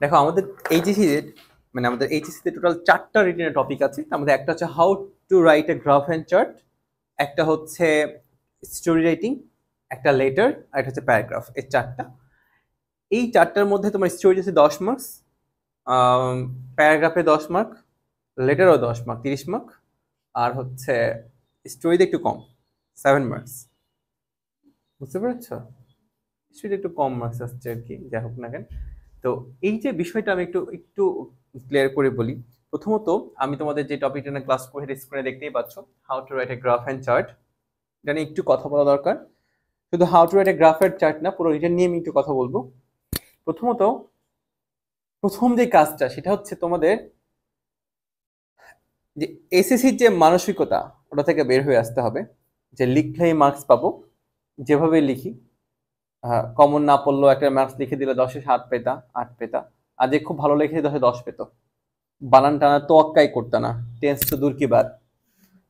দেখো আমাদের এইচএসসি মানে আমাদের এইচএসসিতে টোটাল 4টা রিটেনের টপিক আছে। তার মধ্যে একটা হচ্ছে how to write a graph and chart, একটা হচ্ছে স্টোরি রাইটিং, একটা লেটার, আর একটা হচ্ছে প্যারাগ্রাফ। এই 4টা, এই 4টার মধ্যে তোমার স্টোরি আছে 10 মার্কস, প্যারাগ্রাফে 10 মার্ক, লেটারও 10 মার্ক, 30 মার্ক, আর হচ্ছে স্টোরিতে একটু কম, 7 মার্কস। বুঝতে পেরেছো? স্টোরিতে একটু কম মার্কস আসছে আর কি, যাই হোক না কেন। তো এই যে বিষয়টা আমি একটু একটু ক্লিয়ার করে বলি। প্রথমত, আমি তোমাদের যে টপিকটা নিয়ে ক্লাস করে স্ক্রিনে দেখতেই পাচ্ছ, how to write a graph and chart. এটা নিয়ে একটু কথা বলা দরকার। শুধু how to write a graph and chart না, পুরো রিটেন নিয়ে আমি একটু কথা বলবো। প্রথমত, প্রথম যে কাজটা সেটা হচ্ছে তোমাদের যে এসএসসির যে মানসিকতা, ওটা থেকে বের হয়ে আসতে হবে যে লিখলেই মার্কস পাবো। যেভাবে লিখি, কমন না পড়লেও একটা মার্কস লিখে দিলে 10-এ 7 পেতা, 8 পেতা। আর যে খুব ভালো লিখে 10-এ 10 পেত। বানান টানা তোয়াক্কাই করতে না, টেন্স তো দূর কি বাদ।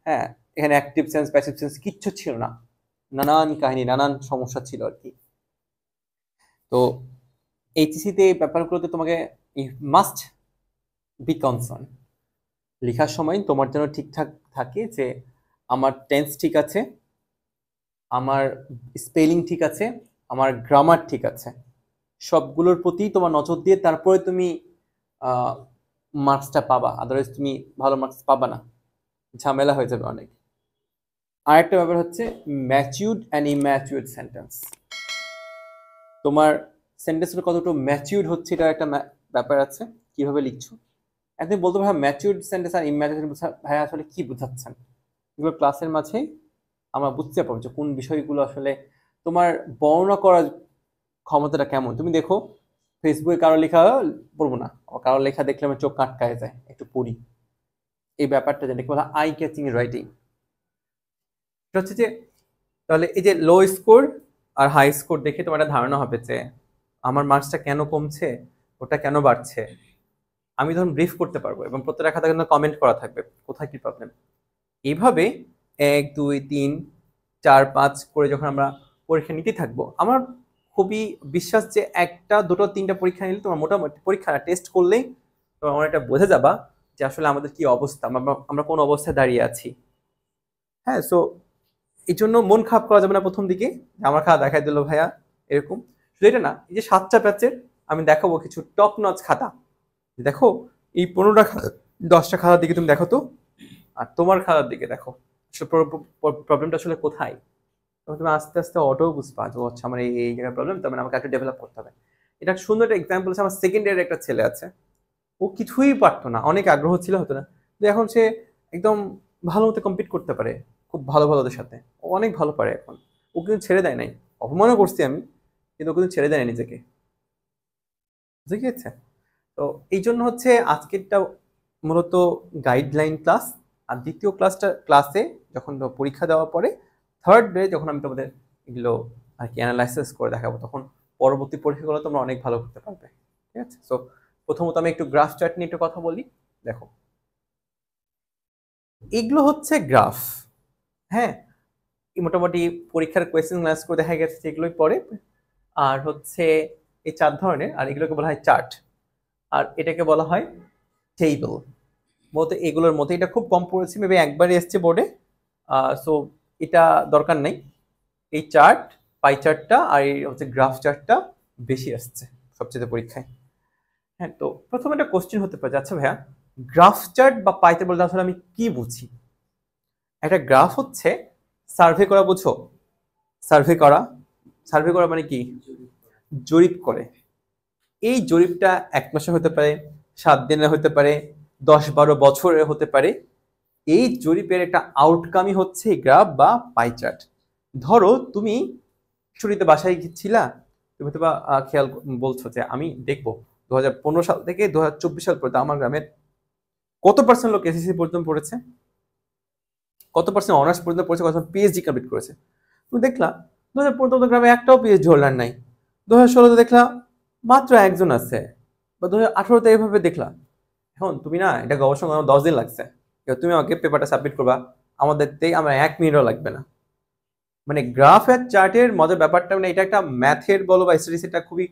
হ্যাঁ, এখানে অ্যাক্টিভ সেন্স প্যাসিভ সেন্স কিচ্ছু ছিল না, নানান কাহিনী, নানান সমস্যা ছিল আর কি। তো এইচএসসিতে এই ব্যাপারগুলোতে তোমাকে মাস্ট বি কনসার্ন। লেখার সময় তোমার যেন ঠিকঠাক থাকে যে আমার টেন্স ঠিক আছে, আমার স্পেলিং ঠিক আছে, আমার গ্রামার ঠিক আছে। সবগুলোর প্রতি তোমার নজর দিয়ে তারপরে তুমি মার্কসটা পাবা, আদারওয়াইজ তুমি ভালো মার্কস পাবা না, ঝামেলা হয়ে যাবে অনেক। আরেকটা ব্যাপার হচ্ছে ম্যাচিউরড অ্যান্ড ইম্যাচিউরড সেন্টেন্স। তোমার সেন্টেন্সটা কতটুকু ম্যাচিউরড হচ্ছে এটা একটা ব্যাপার আছে, কিভাবে লিখছো। একদিন বলতে ভাই ম্যাচিউরড সেন্টেন্স আর ইম্যাচিউরড ভাই আসলে কি বোঝাচ্ছেন, এগুলো ক্লাসের মাঝে আমরা বুঝতে পারবো যে কোন বিষয়গুলো আসলে তোমার বর্ণনা করার ক্ষমতাটা কেমন। তুমি দেখো, ফেসবুকে কারো লেখা পড়বো না, কারো লেখা দেখলে আমার চোখ কাটকায় যায়, একটু পড়ি। এই ব্যাপারটা যেটাকে বলা আই ক্যাচিং রাইটিং। এটা হচ্ছে যে তাহলে এই যে লো স্কোর আর হাই স্কোর দেখে তোমার একটা ধারণা হবে যে আমার মার্কসটা কেন কমছে, ওটা কেন বাড়ছে। আমি ধরুন ব্রিফ করতে পারবো এবং প্রত্যেকটা খাতা কিন্তু কমেন্ট করা থাকবে কোথায় কি প্রবলেম। এইভাবে 1, 2, 3, 4, 5 করে যখন আমরা পরীক্ষা নিতে থাকবো, আমার খুবই বিশ্বাস যে একটা, দুটো, তিনটা পরীক্ষা নিলে তোমার মোটামুটি পরীক্ষা টেস্ট করলেই তোমার অনেকটা বোঝা যাবা যে আসলে আমাদের কি অবস্থা, আমরা কোন অবস্থায় দাঁড়িয়ে আছি। হ্যাঁ, সো এই জন্য মন খারাপ করা যাবে না প্রথম দিকে, আমার খাতা দেখাই দিল ভাইয়া এরকম। শুধু এটা না, এই যে 7টা ব্যাচের আমি দেখাবো কিছু টপ নচ খাতা। দেখো, এই 15টা খাতা, 10টা খাতার দিকে তুমি দেখো তো, আর তোমার খাতার দিকে দেখো, প্রবলেমটা আসলে কোথায়। তখন তুমি আস্তে আস্তে অটো বুঝবা যে আচ্ছা আমার এই এই জায়গায় প্রবলেম, তার মানে আমাকে একটু ডেভেলপ করতে হবে। এটা একটা সুন্দর একটা এক্সাম্পল আছে, আমার সেকেন্ড ইয়ারের একটা ছেলে আছে, ও কিছুই পারতো না, অনেক আগ্রহ ছিল হতো না, কিন্তু এখন সে একদম ভালো মতো কম্পিট করতে পারে, খুব ভালো ভালো ওদের সাথে। ও অনেক ভালো পারে এখন। ও কিন্তু ছেড়ে দেয় নাই, অপমানও করছি আমি, কিন্তু ও কিন্তু ছেড়ে দেয় না নিজেকে। বুঝে গিয়েছে? তো এই জন্য হচ্ছে আজকেরটা মূলত গাইডলাইন ক্লাস। আর দ্বিতীয় ক্লাসে যখন পরীক্ষা দেওয়ার পরে থার্ড ডে যখন আমি তোমাদের এগুলো আর কি অ্যানালাইসিস করে দেখাবো, তখন পরবর্তী পরীক্ষাগুলো তোমরা অনেক ভালো করতে পারবে। ঠিক আছে? সো প্রথমত আমি একটু গ্রাফ চার্ট নিয়ে একটু কথা বলি। দেখো, এগুলো হচ্ছে গ্রাফ। হ্যাঁ, এই মোটামুটি পরীক্ষার কোয়েশ্চেন অ্যানালাইজ করে দেখা গেছে যে এগুলোই পড়ে। আর হচ্ছে এই 4 ধরনের, আর এগুলোকে বলা হয় চার্ট, আর এটাকে বলা হয় টেবিল। মূলত এগুলোর মধ্যে এটা খুব কম পড়েছে, মেবি একবারই এসছে বোর্ডে। সো এটা দরকার নেই। এই চার্ট, পাই চার্টটা আর এই হচ্ছে গ্রাফ চার্টটা বেশি আসছে সবচেয়ে পরীক্ষায়। হ্যাঁ, তো প্রথমে একটা কোশ্চেন হতে পারে, আচ্ছা ভাইয়া গ্রাফ চার্ট বা পাই চার্ট বলতে আসলে আমি কি বুঝি। একটা গ্রাফ হচ্ছে সার্ভে করা, বুঝো? সার্ভে করা, সার্ভে করা মানে কি? জরিপ করে। এই জরিপটা 1 মাসে হতে পারে, 7 দিনে হতে পারে, 10-12 বছরে হতে পারে। এই জরিপের একটা আউটকামই হচ্ছে গ্রাফ বা পাই চার্ট। ধরো তুমি ছুটিতে বাসায় গেছিলা, তুমি তো বা খেয়াল বলছো যে আমি দেখবো 2015 সাল থেকে 2024 সাল পর্যন্ত আমার গ্রামের কত পার্সেন্ট লোক এসএসসি পর্যন্ত পড়েছে, কত পার্সেন্ট অনার্স পর্যন্ত পড়েছে, কত পিএইচডি কমপ্লিট করেছে। তুমি দেখলা 2015 গ্রামে একটাও পিএইচডি হোল্ডার নাই। 2016-তে দেখলা মাত্র একজন আছে, বা 2018-তে এইভাবে দেখলা। এখন তুমি না এটা গবেষণা করার 10 দিন লাগছে, তুমি আমাকে পেপারটা সাবমিট করবা, আমাদের আমার 1 মিনিটও লাগবে না। মানে গ্রাফ আর চার্টের মজার ব্যাপারটা, মানে এটা একটা ম্যাথের বলো বা স্ট্যাটিস্টিক্স, এটা খুবই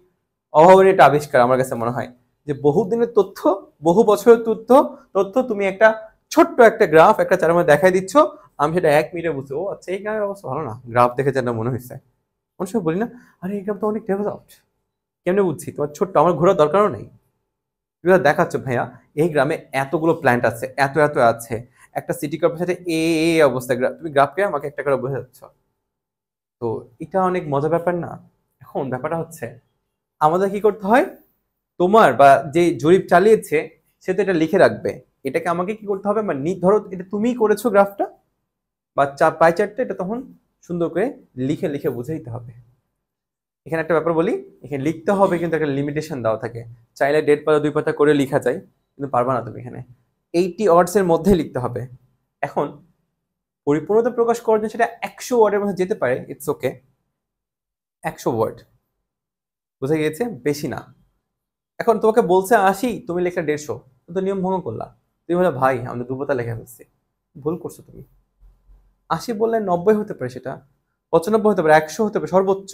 অভাবনীয় একটা আবিষ্কার আমার কাছে মনে হয়। যে বহুদিনের তথ্য, বহু বছরের তথ্য তথ্য তুমি একটা ছোট্ট একটা গ্রাফ একটা চারের মধ্যে দেখাই দিচ্ছ, আমি সেটা 1 মিনিটে বুঝছি, ও আচ্ছা এই গ্রাফের অবস্থা ভালো না, গ্রাফ দেখে যেন মনে হয়েছে। অনেক সময় বলি না, আরে এই গ্রাফ তো অনেক ডেভেলপড, কেমনে বুঝছি? তোমার ছোট্ট, আমার ঘোরার দরকারও নেই, তুমি দেখাচ্ছ ভাইয়া এই গ্রামে এতগুলো প্ল্যান্ট আছে, এত এত আছে, একটা সিটি কর্পোরেশনের সাথে এই অবস্থা, তুমি গ্রাফকে আমাকে একটা করে বোঝা যাচ্ছ। তো এটা অনেক মজার ব্যাপার না? এখন ব্যাপারটা হচ্ছে আমাদের কি করতে হয়, তোমার বা যে জরিপ চালিয়েছে সে তো এটা লিখে রাখবে, এটাকে আমাকে কি করতে হবে, মানে ধরো এটা তুমিই করেছো গ্রাফটা বা পাই চার্টটা, এটা তখন সুন্দর করে লিখে লিখে বুঝাইতে হবে। এখানে একটা ব্যাপার বলি, এখানে লিখতে হবে কিন্তু একটা লিমিটেশন দেওয়া থাকে, চাইলে 1.5 পাতা 2 পাতা করে লিখা যায়, কিন্তু পারবা না তুমি এখানে 80 ওয়ার্ডস এর মধ্যে লিখতে হবে। এখন পরিপূর্ণতা প্রকাশ করার জন্য সেটা 100 ওয়ার্ডের মধ্যে যেতে পারে, ইটস ওকে, 100 ওয়ার্ড বুঝা গিয়েছে, বেশি না। এখন তোমাকে বলছে 80, তুমি লেখা 150, তুমি তো নিয়ম ভঙ্গ করলা। তুমি বলে ভাই আমি 2 পাতা লেখা ফেলছি, ভুল করছো তুমি। 80 বললে 90 হতে পারে, সেটা 95 হতে পারে, 100 হতে পারে সর্বোচ্চ,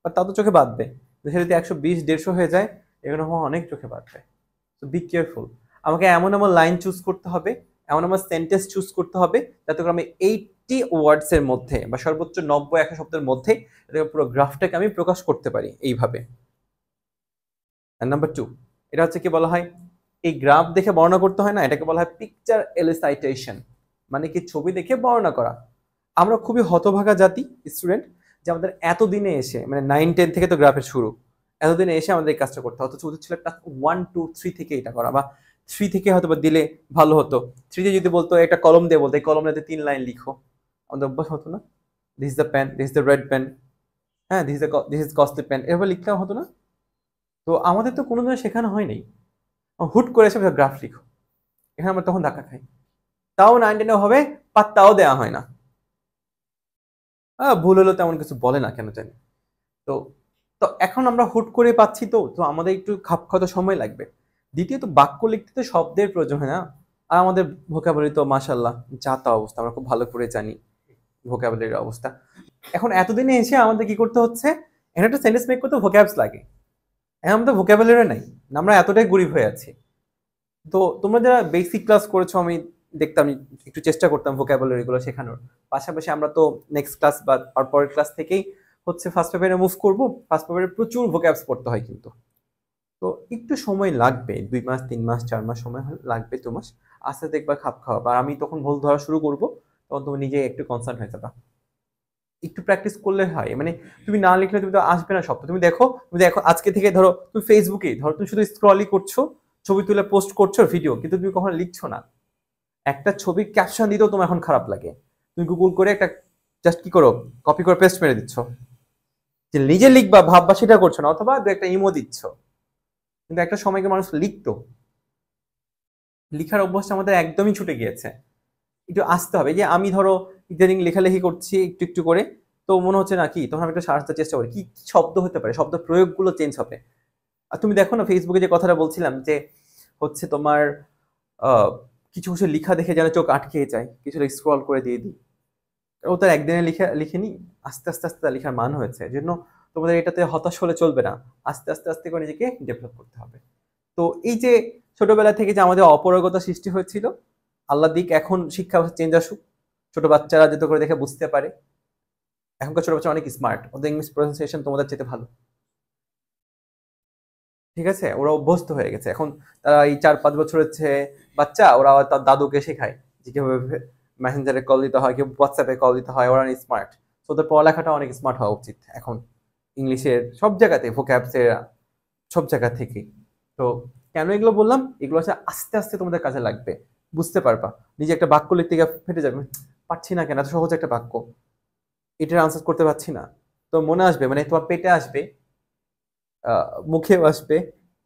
আর তা তো চোখে বাঁধবে। সেটা যদি 120 150 হয়ে যায়, এগুলো হওয়া অনেক চোখে বাঁধবে। তো বি কেয়ারফুল। আমাকে এমন এমন লাইন চুজ করতে হবে, এমন এমন সেন্টেন্স চুজ করতে হবে যাতে করে আমি 80 ওয়ার্ডস এর মধ্যে বা সর্বোচ্চ 90-100 শব্দের মধ্যে পুরো গ্রাফটাকে আমি প্রকাশ করতে পারি এইভাবে। নাম্বার 2, এটা হচ্ছে কি বলা হয়, এই গ্রাফ দেখে বর্ণনা করতে হয় না, এটাকে বলা হয় পিকচার এলিসাইটেশন, মানে কি ছবি দেখে বর্ণনা করা। আমরা খুবই হতভাগা জাতি স্টুডেন্ট, যে আমাদের এতদিনে এসে মানে 9-10 থেকে তো গ্রাফের শুরু, এতদিনে এসে আমাদের এই কাজটা করতে হতো, উচিত ছিল ক্লাস 1-2-3 থেকে এটা করা, বা 3 থেকে হয়তো বা দিলে ভালো হতো। 3 যদি বলতো একটা কলম দিয়ে, বলতো এই কলমটাতে 3 লাইন লিখো, আমাদের অভ্যাস হতো না, this is the pen, this is the red pen, হ্যাঁ দিস ইজ কস্টলি পেন, এভাবে লিখতে হতো না। তো আমাদের তো কোনোদিনও শেখানো হয়নি, হুট করে এসে গ্রাফ লিখো, এখানে আমরা তখন ধাক্কা খাই। তাও 9-10 হবে, পাত্তাও দেওয়া হয় না, ভুল হলো তেমন কিছু বলে না কেন জানি। তো তো এখন আমরা হুট করে পাচ্ছি, তো তো আমাদের একটু খাপ খাওয়াতে সময় লাগবে। দ্বিতীয়ত বাক্য লিখতে তো শব্দের প্রয়োজন হয় না, আর আমাদের ভোকাবুলারি তো মাশাল্লাহ যা তা অবস্থা, আমরা খুব ভালো করে জানি ভোকাবুলারির অবস্থা। এখন এতদিনে এসে আমাদের কি করতে হচ্ছে, এখানে একটা সেন্টেন্স মেক করতে ভোক্যাবস লাগে, এখন আমাদের ভোকাবুলারি নাই, আমরা এতটাই গরিব হয়ে আছি। তো তোমরা যারা বেসিক ক্লাস করেছো, আমি দেখতাম একটু চেষ্টা করতাম ভোকাবুলারি গুলো শেখানোর, পাশাপাশি আমরা তো নেক্সট ক্লাস বা পরের ক্লাস থেকেই হচ্ছে ফার্স্ট পেপারে মুভ করব। ফার্স্ট পেপারে প্রচুর ভোক্যাবস পড়তে হয় কিন্তু, তো একটু সময় লাগবে, 2 মাস 3 মাস 4 মাস সময় লাগবে, 2 মাস, আস্তে দেখবা খাপ খাওয়াবা। আর আমি তখন ভুল ধরা শুরু করব, তখন তুমি নিজে একটু কনসার্ন হয়ে যাবা। একটু প্র্যাকটিস করলে হয়, মানে তুমি না লিখলে তুমি তো আসবে না শব্দ। তুমি দেখো আজকে থেকে ধরো তুমি ফেসবুকে ধরো তুমি শুধু স্ক্রলই করছো, ছবি তুলে পোস্ট করছো ভিডিও, কিন্তু তুমি কখনো লিখছো না। একটা ছবির ক্যাপশন দিতেও তোমার এখন খারাপ লাগে, তুমি গুগল করে একটা জাস্ট কি করো, কপি করে পেস্ট মেরে দিচ্ছ, যে নিজে লিখবা ভাববা সেটা করছো না, অথবা দু একটা ইমো দিচ্ছ। কিন্তু একটা সময়কে মানুষ লিখতো, লিখার অভ্যাসটা আমাদের একদমই ছুটে গিয়েছে। একটু আসতে হবে, যে আমি ধরো ইদানিং লেখালেখি করছি একটু একটু করে, তো মনে হচ্ছে না কি, তখন আমি একটা সারাতে চেষ্টা করি কি কি শব্দ হতে পারে, শব্দ প্রয়োগগুলো চেঞ্জ হবে। আর তুমি দেখো না ফেসবুকে যে কথাটা বলছিলাম, যে হচ্ছে তোমার আহ, কিছু কিছু লেখা দেখে যেন চোখ আটকে যায়, কিছু স্ক্রল করে দিয়ে দিই, ও তার একদিনে লিখেনি, আস্তে আস্তে আস্তে তার লেখার মান হয়েছে। এই জন্য তোমাদের এটাতে হতাশ হলে চলবে না, আস্তে আস্তে আস্তে করে নিজেকে ডেভেলপ করতে হবে। তো এই যে ছোটবেলা থেকে যে আমাদের অপারগতা সৃষ্টি হয়েছিল, আল্লাহ দিক এখন শিক্ষা চেঞ্জ আসুক, ছোট বাচ্চারা যাতে করে দেখে বুঝতে পারে। এখনকার ছোট বাচ্চা অনেক স্মার্ট, ওদের ইংলিশ প্রনাউন্সিয়েশন তোমাদের চেয়ে ভালো, ঠিক আছে, ওরা অভ্যস্ত হয়ে গেছে এখন। তারা এই 4-5 বছর হচ্ছে বাচ্চা, ওরা তার দাদুকে শেখায় যে কিভাবে মেসেঞ্জারে কল দিতে হয়, কিভাবে হোয়াটসঅ্যাপে কল দিতে হয়, ওরা স্মার্ট। তো ওদের পড়ালেখাটা অনেক স্মার্ট হওয়া উচিত এখন, ইংলিশের সব জায়গাতে, ভোক্যাবসের সব জায়গা থেকে। তো কেন এগুলো বললাম, এগুলো হচ্ছে আস্তে আস্তে তোমাদের কাজে লাগবে, বুঝতে পারবা। নিজে একটা বাক্য লিখতে গিয়ে ফেটে যাবে, পারছি না কেন, এত সহজ একটা বাক্য, এটার আনসার করতে পারছি না। তো মনে আসবে, মানে তোমার পেটে আসবে, মুখেও আসবে,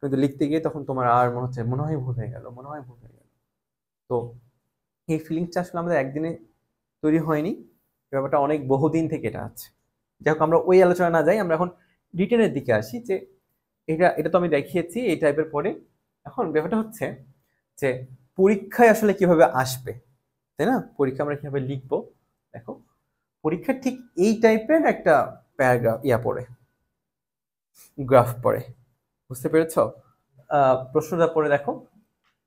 কিন্তু লিখতে গিয়ে তখন তোমার আর মনে হচ্ছে মনে হয় ভুল হয়ে গেল, মনে হয় ভুল হয়ে গেল। তো এই ফিলিংসটা আসলে আমাদের একদিনে তৈরি হয়নি, এই ব্যাপারটা অনেক বহুদিন থেকে এটা আছে। যাই হোক, আমরা ওই আলোচনা না যাই, আমরা এখন রিটেনের দিকে আসি। যে এটা এটা তো আমি দেখিয়েছি এই টাইপের পরে, এখন ব্যাপারটা হচ্ছে যে পরীক্ষায় আসলে কিভাবে আসবে, তাই না? পরীক্ষা আমরা কিভাবে লিখবো, দেখো পরীক্ষা ঠিক এই টাইপের একটা প্যারাগ্রাফ পড়ে, গ্রাফ পড়ে, বুঝতে পেরেছ? প্রশ্নটা পড়ে দেখো,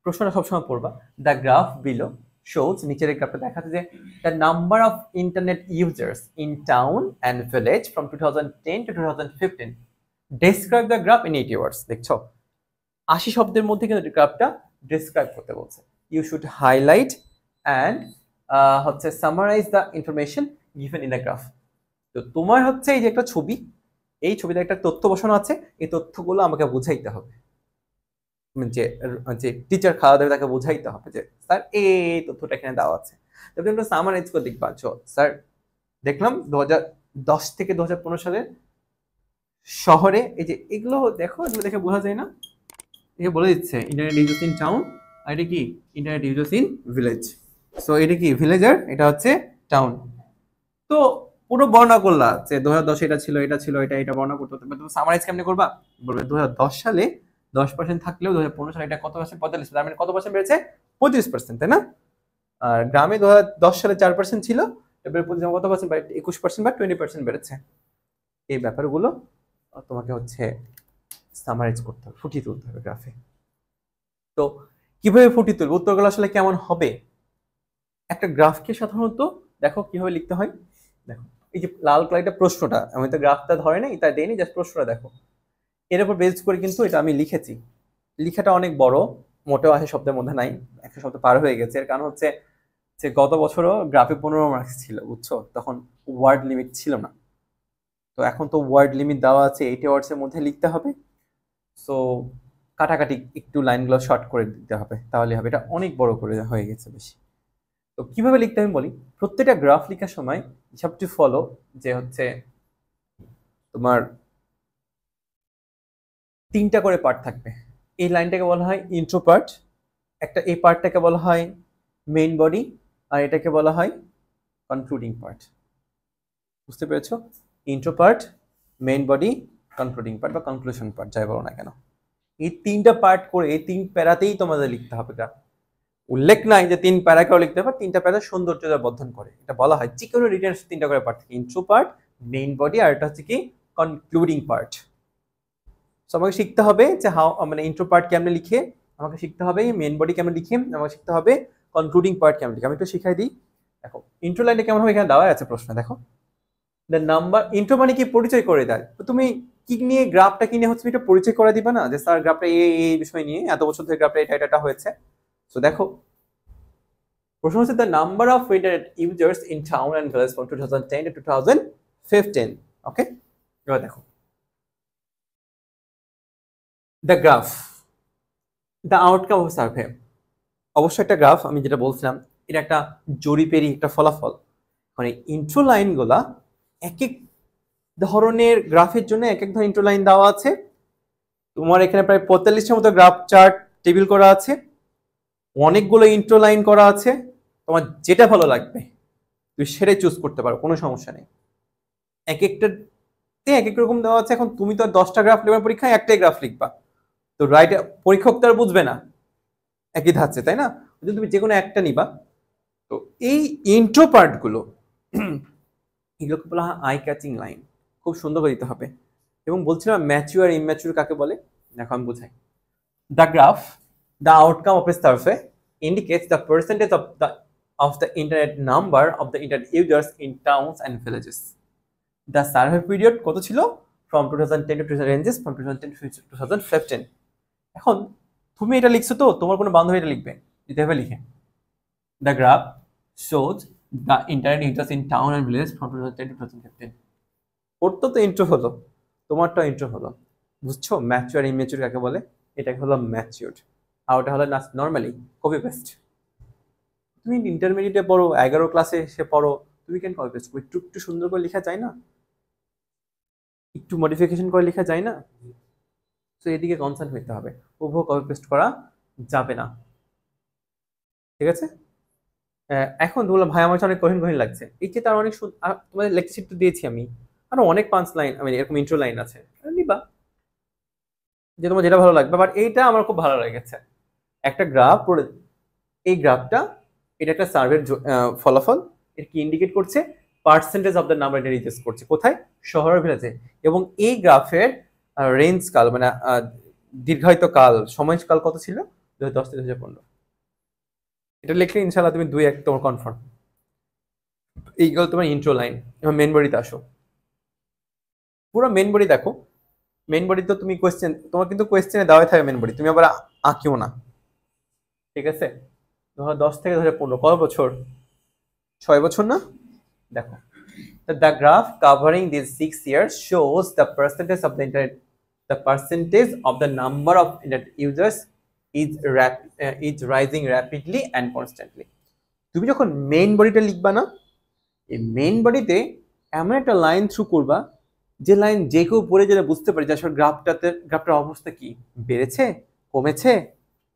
প্রশ্নটা সবসময় পড়বা। দ্য গ্রাফ বিলো শোজ, নিচের গ্রাফটা দেখাচ্ছে যে the number of internet users in town and village from 2010 to 2015 describe the graph in 80 words. দেখছো 80 শব্দের মধ্যে কিন্তু গ্রাফটা ডেসক্রাইব করতে বলছে। ইউ শুড হাইলাইট অ্যান্ড হচ্ছে summarise the information given in the graph. তো তোমার হচ্ছে এই যে একটা ছবি, এই ছবিতে একটা তথ্য বসানো আছে, এই তথ্যগুলো আমাকে বুঝাইতে হবে, যে যে টিচার খাওয়া দেবে তাকে বুঝাইতে হবে যে স্যার এই তথ্যটা এখানে দেওয়া আছে। তবে তোমরা সামারাইজ করে দেখবা, স্যার দেখলাম 2010 থেকে 2015 সালে শহরে এই যে এগুলো দেখো, এগুলো দেখে বোঝা যায় না, এ বলে দিচ্ছে ইন্টারনেট ইউজার্স ইন টাউন, আর এটা কি internet users in village. So এটা কি ভিলেজার, এটা হচ্ছে টাউন। তো পুরো বর্ণনা করলা যে 2010 এটা ছিল, এটা ছিল, এটা বর্ণনা করতে হবে। তুমি সামারাইজ কেমনে করবা? বলবে 2010 সালে 10% থাকলেও 2015 সালে এটা কত পার্সেন্ট? 45%। তার মানে কত পার্সেন্ট বেড়েছে? 35%, তাই না? আর গ্রামে 2010 সালে 4% ছিল, এবারে কত পার্সেন্ট? 21% বা 20% বেড়েছে। এই ব্যাপারগুলো তোমাকে হচ্ছে সামারাইজ করতে হবে, ফুটিয়ে তুলতে হবে গ্রাফে। তো কিভাবে ফুটিয়ে তুলবে, উত্তরগুলো আসলে কেমন হবে? একটা গ্রাফকে সাধারণত দেখো কিভাবে লিখতে হয়। দেখো এই যে লাল কালারটা প্রশ্নটা, আমি তো গ্রাফটা ধরে নাই, তাই দেইনি, জাস্ট প্রশ্নটা দেখো। এর উপর বেস করে কিন্তু এটা আমি লিখেছি। লেখাটা অনেক বড়, মোটেও 80 শব্দের মধ্যে নাই, 100 শব্দ পার হয়ে গেছে। এর কারণ হচ্ছে যে গত বছরও গ্রাফে 15 মার্কস ছিল, বুঝছো, তখন ওয়ার্ড লিমিট ছিল না। তো এখন তো ওয়ার্ড লিমিট দেওয়া আছে, 80 ওয়ার্ডসের মধ্যে লিখতে হবে। সো কাটাকাটি একটু লাইনগুলো শর্ট করে দিতে হবে, তাহলে হবে। এটা অনেক বড় করে হয়ে গেছে বেশি। তো কিভাবে লিখতে হবে বলি, প্রত্যেকটা গ্রাফ লেখার সময় সব টু ফলো, যে হচ্ছে তোমার 3টা করে পার্ট থাকবে। এই লাইনটাকে বলা হয় ইন্ট্রো পার্ট, একটা এই পার্টটাকে বলা হয় মেইন বডি, আর এটাকে বলা হয় কনক্লুডিং পার্ট। বুঝতে পেরেছো? Intro part, main body, concluding part বা কনক্লুশন পার্ট, যাই বলো না কেন। এই 3টা পার্ট করে এই 3 প্যারাতেই তোমাদের লিখতে হবে গ্রাফ। উল্লেখ নাই যে 3 প্যারাকেও লিখতে হবে, 3টা প্যারা সৌন্দর্য বর্ধন করে, এটা বলা হয়। যে কোনো রিটেন 3টা করে পার্ট থাকে, ইন্ট্রো পার্ট, মেইন বডি, আর এটা হচ্ছে কি কনক্লুডিং পার্ট। সো আমাকে শিখতে হবে যে মানে ইন্ট্রো পার্ট কেমনে লিখে, আমাকে শিখতে হবে মেইন বডি কেমন লিখে, আমাকে শিখতে হবে কনক্লুডিং পার্ট কেমন লিখে। আমি একটু শিখাই দিই। দেখো ইন্ট্রো লাইনটা কেমন হবে, এখানে দেওয়া আছে প্রশ্ন। দেখো দ্য নাম্বার, ইন্ট্রো মানে কি পরিচয় করে দেয়। তো তুমি কি নিয়ে, গ্রাফটা কি নিয়ে হচ্ছে, এটা পরিচয় করে দিবা না, যে স্যার গ্রাফটা এই বিষয় নিয়ে, এত বছর ধরে গ্রাফটা এটা হয়েছে। সো দেখো প্রশ্ন হচ্ছে the number of internet users in town and village from 2010 to 2015। ওকে, এবার দেখো the graph, the outcome of survey. অবশ্যই একটা গ্রাফ, আমি যেটা বলছিলাম, এটা একটা জরিপেরই একটা ফলাফল। মানে ইন্ট্রো লাইনগুলা এক এক ধরনের গ্রাফের জন্য এক এক ধরনের ইন্ট্রো লাইন দেওয়া আছে। তোমার এখানে প্রায় 45টার মতো গ্রাফ চার্ট টেবিল করা আছে, অনেকগুলো ইন্ট্রো লাইন করা আছে। তোমার যেটা ভালো লাগবে তুমি সেটাই চুজ করতে পারো, কোনো সমস্যা নেই। এক একটাতে এক এক রকম দেওয়া আছে। এখন তুমি তো 10টা গ্রাফ লিখবে পরীক্ষায়, একটাই গ্রাফ লিখবা, তো রাইট পরীক্ষক তো আর বুঝবে না একই ধাঁচে, তাই না? যদি তুমি যে কোনো একটা নিবা। তো এই ইন্ট্রো পার্টগুলো এগুলোকে বলা হয় আই ক্যাচিং লাইন, খুব সুন্দর করে দিতে হবে। এবং বলছিলাম ম্যাচিউর আর ইম্যাচিউর কাকে বলে, দেখো আমি বুঝাই। The graph, the outcome of A survey indicates the percentage of the internet number of the internet users in towns and villages. The survey period কত ছিল? From 2010 to 2000 ranges from 2010 to 2015. এখন তুমি এটা লিখছো, তো তোমার কোনো বান্ধবী এটা লিখবে, দিতে হবে লিখে the graph shows the internet users in town and village from 2010 to 2015। ওর তো ইন্ট্রো হলো, তোমারটা ইন্ট্রো হলো। বুঝছো ম্যাচিউর ইমেচিউর কাকে বলে? এটাকে হলো ম্যাচিউর, আর ওটা হলো নর্মালি কপি পেস্ট। তুমি ইন্টারমিডিয়েটে পড়ো, 11 ক্লাসে এসে পড়ো, তুমি কেন কপি পেস্ট করো? একটু একটু সুন্দর করে লেখা যায় না? একটু মডিফিকেশন করে লেখা যায় না? তো এদিকে কনসার্ন হইতে হবে, উভয় কপি পেস্ট করা যাবে না। ঠিক আছে? এখন বললাম ভাই আমার অনেক কঠিন কঠিন লাগছে, এই যে তার অনেক তোমাদের লেকচার শিট তো দিয়েছি আমি, আরো অনেক 5 লাইন আমি এরকম ইন্ট্রো লাইন আছে, নিবা যে তোমার যেটা ভালো লাগবে। বাট এইটা আমার খুব ভালো লেগেছে, একটা গ্রাফ পড়ে, এই গ্রাফটা এটা একটা সার্ভের ফলাফল। এটা কি ইন্ডিকেট করছে? পার্সেন্টেজ অফ দ্য নাম্বার, এটা রিজেস্ট করছে কোথায়? শহরের ভিলেজে। এবং এই গ্রাফের রেঞ্জ কাল মানে দীর্ঘায়িত কাল সময়কাল কত ছিল 2010 থেকে 2015। এটা লিখলে ইনশাল্লাহ তুমি 2-1 তোমার কনফার্ম। এইগুলো তোমার ইন্ট্রো লাইন। এবার মেন বডিতে আসো, পুরো মেন বডি দেখো। মেন বডি তো তুমি কোয়েশ্চেন, তোমার কিন্তু কোয়েশ্চেনে দেওয়াই থাকে মেন বডি, তুমি আবার আঁকিও না, ঠিক আছে? 2010 থেকে 2015 কত বছর? 6 বছর না? দেখো, the graph covering these 6 years shows the percentage of the internet, the percentage of the number of internet users is rising rapidly and constantly. তুমি যখন মেইন বডিটা লিখবা না, এই মেইন বডিতে এমন একটা লাইন থ্রু করবা যে লাইন যে কেউ পড়ে গেলে বুঝতে পারে যে আসলে গ্রাফটার অবস্থা কি, বেড়েছে, কমেছে,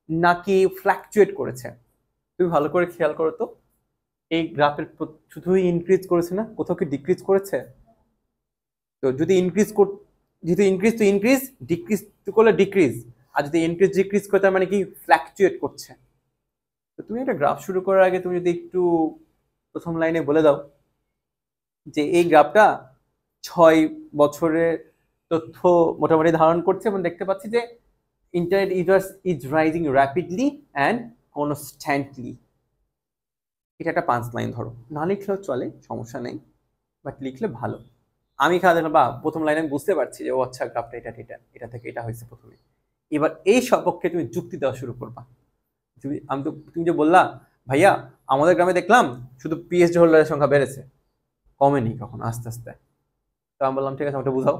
নাকি ফ্ল্যাকচুয়েট করেছে। তুমি ভালো করে খেয়াল করো তো, এই গ্রাফের শুধুই ইনক্রিজ করেছে না, কোথাও কি ডিক্রিজ করেছে? তো যদি যেহেতু ইনক্রিজ তো ইনক্রিজ, ডিক্রিজ তো করলে ডিক্রিজ, আর যদি ইনক্রিজ ডিক্রিজ করে তার মানে কি ফ্ল্যাকচুয়েট করছে। তো তুমি একটা গ্রাফ শুরু করার আগে তুমি যদি একটু প্রথম লাইনে বলে দাও যে এই গ্রাফটা 6 বছরের তথ্য মোটামুটি ধারণ করছে এবং দেখতে পাচ্ছি যে internet users is rising rapidly and constantly. এটা একটা 5 লাইন ধরো, না লিখলেও চলে, সমস্যা নেই, বাট লিখলে ভালো। আমি খেলা দেখলাম বা প্রথম লাইনে আমি বুঝতে পারছি যে ও আচ্ছা গ্রাফটা এটা থেকে এটা হয়েছে প্রথমে। এবার এই সপক্ষে তুমি যুক্তি দেওয়া শুরু করবা। তুমি যে বললা ভাইয়া আমাদের গ্রামে দেখলাম শুধু পিএইচডি হোল্ডারের সংখ্যা বেড়েছে, কমেনি কখন, আস্তে আস্তে। তো আমি বললাম ঠিক আছে আমাকে বুঝাও।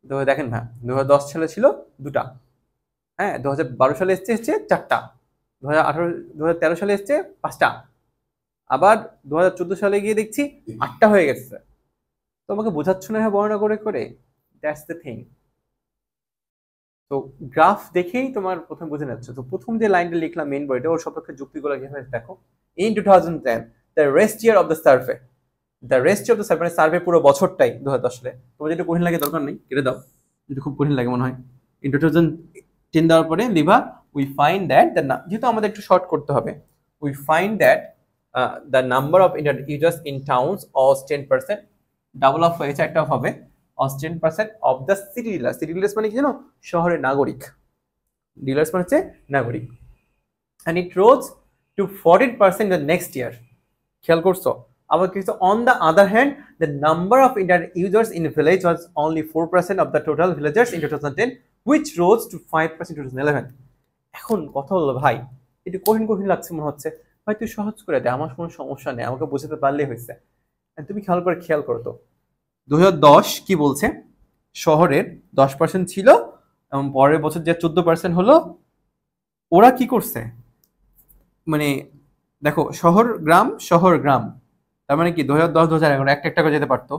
তো দেখেন ভাই 2010 সালে ছিল 2টা, হ্যাঁ 2012 সালে এসছে 4টা, 2013 সালে এসছে 5টা, আবার 2014 সালে গিয়ে দেখছি 8টা হয়ে গেছে। তোমাকে বোঝাচ্ছ না হ্যাঁ বর্ণনা করে করে, দ্যাটস দ্য থিং। তো গ্রাফ দেখেই তোমার প্রথম বুঝে যাচ্ছে। তো প্রথম যে লাইনটা লিখলাম মেইন বডিটা, ওর সপক্ষে যুক্তিগুলো কিভাবে দেখো। In 2010 the rest year of the survey, the rest of the survey মানে সার্ভে পুরো বছরটাই 2010 সালে। তোমার যেটা কঠিন লাগে দরকার নেই, কেটে দাও, যদি খুব কঠিন লাগে মনে হয়। ইন 2010 দেওয়ার পরে লিখবা উই ফাইন্ড দ্যাট যেহেতু আমাদের একটু শর্ট করতে হবে, we find that the number of internet users in towns was 10%, double of হয়েছে, একটা অফ হবে, was 10% of the city dealers। City dealers মানে কি জানো? শহরের নাগরিক। ডিলার্স মানে হচ্ছে নাগরিক। and it rose to 14% the next year। খেয়াল করছো? আবার কিছু on the other hand the number of internet users in village was only 4% of the total villagers in 2010 which rose to 5% in 2011। এখন কথা হলো ভাই, একটু কঠিন লাগছে মনে হচ্ছে, ভাই তুই সহজ করে দে, আমার কোনো সমস্যা নেই, আমাকে বোঝাতে পারলেই হয়েছে। তুমি খেয়াল করো তো 2010 কি বলছে, শহরের 10% ছিল এবং পরের বছর যে 14% হলো, ওরা কি করছে মানে দেখো শহর গ্রাম, তার মানে কি 2010-2011 একটা করে যেতে পারতো।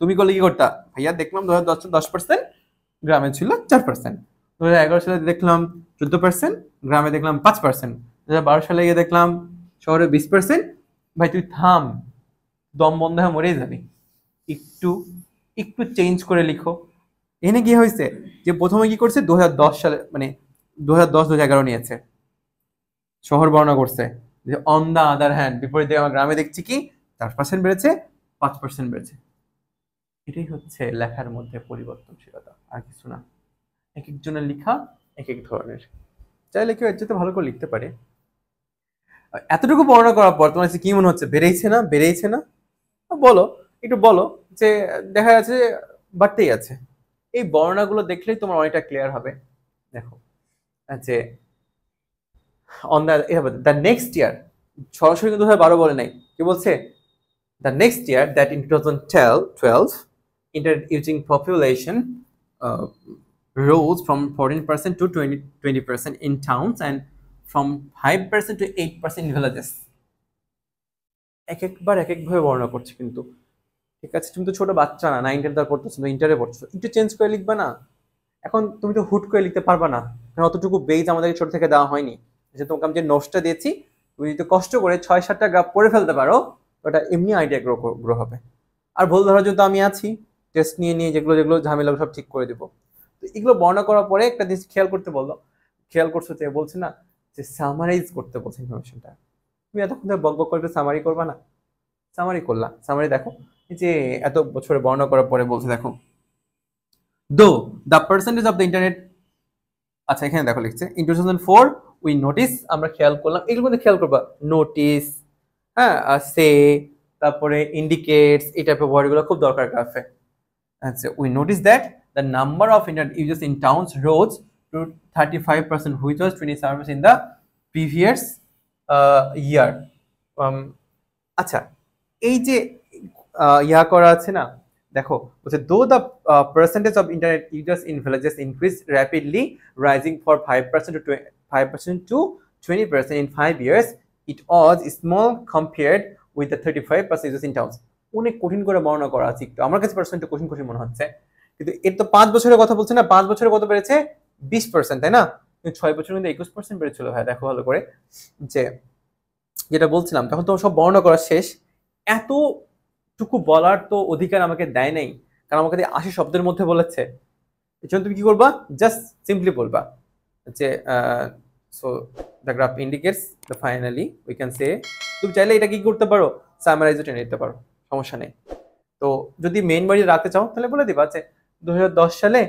তুমি করলে কি করতা ভাইয়া, দেখলাম 2010 গ্রামে ছিল 4%, 2011 সালে দেখলাম 14%, গ্রামে দেখলাম 5%, 2012 সালে গিয়ে দেখলাম শহরে 20%। ভাই তুই থাম, দম বন্ধ হয়ে মরেই যাবি, একটু একটু চেঞ্জ করে লিখো। এখানে কি হয়েছে যে প্রথমে কি করছে 2010 সালে মানে 2010-2011 নিয়েছে, শহর বর্ণনা করছে যে অন দা আদার হ্যান্ড বিপরীতে আমার গ্রামে দেখছি কি 4% বেড়েছে, 5% বেড়েছে। এটাই হচ্ছে লেখার মধ্যে পরিবর্তনশীলতা, আর কিছু না। এক একজনের লেখা এক এক ধরনের, চাইলে কেউ এর চেয়ে ভালো করে লিখতে পারে। এতটুকু বর্ণনা করার পর তোমার কি মনে হচ্ছে, বেড়েইছে না? একটু বলো যে দেখা যাচ্ছে বাড়তেই আছে। এই বর্ণনাগুলো দেখলেই তোমার অনেকটা ক্লিয়ার হবে। দেখো যে অন দ্য নেক্সট ইয়ার, সরাসরি কিন্তু 2012 বলে নাই, কি বলছে the next year that in 2012 internet using population rose from 14% to 20% in towns and from 5% to 8% in villages। একবার ভাবে বর্ণনা করছে কিন্তু, ঠিক আছে তুমি তো ছোট বাচ্চা না, 9-10 পড়তেছো, ইন্টারে পড়ছো, একটু চেঞ্জ করে লিখবা না। এখন তুমি তো হুট করে লিখতে পারবা না, কারণ অতটুকু বেজ আমাদেরকে ছোট থেকে দেওয়া হয়নি। যে তোমাকে আমি যে নোটসটা দিয়েছি, তুমি যদি কষ্ট করে 6-7টা গ্রাফ পড়ে ফেলতে পারো, ওটা এমনি আইডিয়া গ্রো হবে। আর ভুল ধরার জন্য আমি আছি, টেস্ট নিয়ে যেগুলো ঝামেলা সব ঠিক করে দেবো। তো এগুলো বর্ণনা করার পরে একটা জিনিস খেয়াল করছো যে বলছে না যে সামারাইজ করতে বলছে ইনফরমেশনটা। তুমি এতক্ষণ ধরে বক করে সামারি করবা না, সামারি দেখো যে এত বছরে বর্ণনা করার পরে বলছে দেখো, দো the percentage of the internet আচ্ছা এখানে দেখো লিখছে ইন 2004 উই নোটিস, আমরা খেয়াল করলাম, এগুলোর মধ্যে খেয়াল করবা নোটিস, হ্যাঁ, সে, তারপরে ইন্ডিকেটস, এই টাইপের ওয়ার্ডগুলো খুব দরকার গ্রাফে। আচ্ছা we notice that the number of internet users in towns rose two 35% which was 27% in the previous year. আচ্ছা এই যে ইয়া করা আছে না, দেখো বলছে দো the percentage of internet users in villages increase rapidly rising for 5% to 20% in 5 years, it was small compared with the 35% users in towns. অনেক কঠিন করে বর্ণনা করা আছে একটু, আমার কাছে পার্সেন্ট কঠিন কঠিন মনে হচ্ছে, কিন্তু এর তো 5 বছরের কথা বলছে না, 5 বছরে কত বেড়েছে 20%, তাই না? কিন্তু 6 বছরে কিন্তু 21% বেড়েছিল। ভাই দেখো ভালো করে, যে যেটা বলছিলাম তখন তো সব বর্ণনা করা শেষ, এতটুকু বলার তো অধিকার আমাকে দেয় নাই, কারণ আমাকে 80 শব্দের মধ্যে বলেছে। এর জন্য তুমি কি করবা, জাস্ট সিম্পলি বলবা যে so the graph indicates the finally we can say, তুমি চাইলে এটা কি করতে পারো, সামারাইজও টেনে নিতে পারো, সমস্যা নেই। তো যদি মেইন বডি রাখতে চাও তাহলে বলে দিবা যে 2010 সালে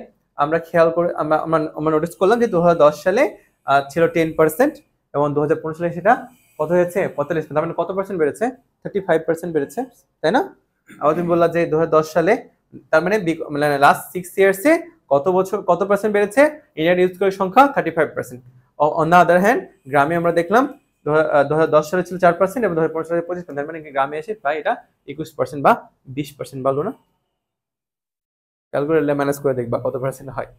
আমরা খেয়াল করে আমরা নোটিস করলাম যে 2010 সালে ছিল 10% এবং 2015 সালে সেটা কত হয়েছে 45%, তার মানে কত পার্সেন্ট বেড়েছে, 35% বেড়েছে, তাই না? আবার তুমি বললা যে 2010 সালে, তার মানে লাস্ট 6 ইয়ার্সে কত পার্সেন্ট বেড়েছে ইন্টারনেট ইউজ করার সংখ্যা 35%। অন দ্য আদার হ্যান্ড গ্রামে আমরা দেখলাম 2010 সালে ছিল 4% এবং 2015 সালে 25%, তার মানে গ্রামে এসে প্রায় এটা 21% বা 20% বলবো না, ক্যালকুলেটরে ম্যানেজ করে দেখবা কত পার্সেন্ট হয়,